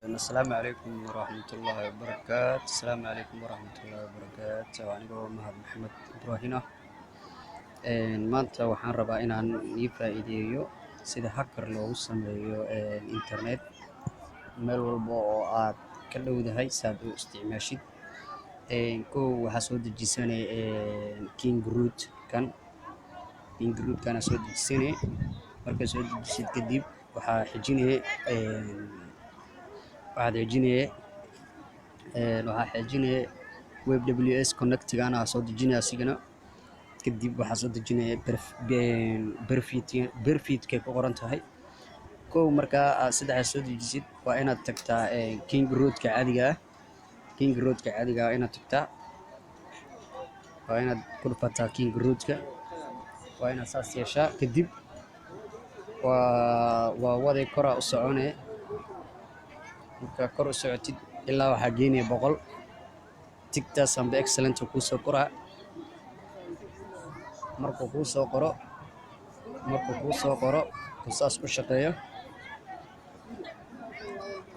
السلام عليكم ورحمة الله وبركاته. السلام عليكم ورحمة الله وبركاته. وأنا محمد محمد إبراهيم. maanta waxaan rabaa inaan ii faa'iideeyo sida hacker loogu sameeyo internet meel walba oo aad ka dhowdahay saad u isticmaashid. Kow waxaa soo dejisanay King Root kana soo dejisanay. Marka soo dejisid kadib waxaa xijinaya WebWS connect-gana soo dejinaya asigana. kadib waxaa soo dejinaya Perfect-ka ku qoran tahay. Kow marka aad saddexdaas soo dejisid waa inaad tagtaa King-Root-ka caadiga ah inaad tagtaa. waa inaad ku dhufataa King-Root-ka, waa inaad saas yeeshaa. kadib waa waday koraa u soconee. marka kor u socotid ilaa waxaa geynaya 100 tigtaas amba excellent kuu soo qoraa. markuu kuu soo qoro saas u shaqeeyo,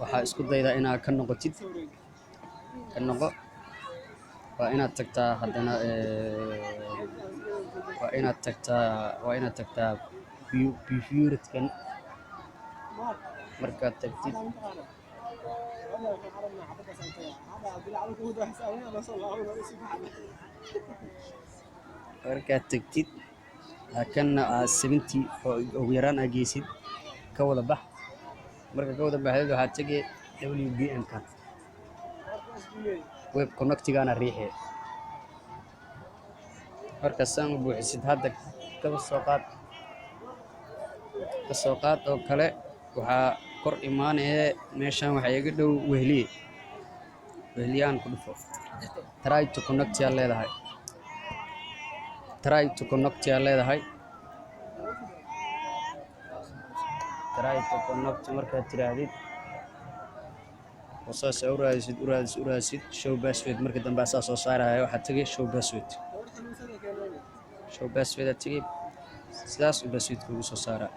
waxaa isku daydaa inaad ka noqo. waa inaad tagtaa haddana waa inaad tagtaa Perfect-kan. markaad tagtid kana aad 70 oo ugu yaraan aad geysid ka wada bax. marka ka wada baxdeed waxaad tegay WBM-ka web connect-gana riixi. marka saan u buuxisid hadda ka soo qaad oo kale waxaa kor imaanaya meeshan waxaa iga dhow wehliyaan ku dhufo. try to connect yaa leedahay. markaad tiraahdid saas u raadisid show password. marka dambe asaa soo saaraya waxaad tegay show password aad tegay sidaas u password kugu soo saara.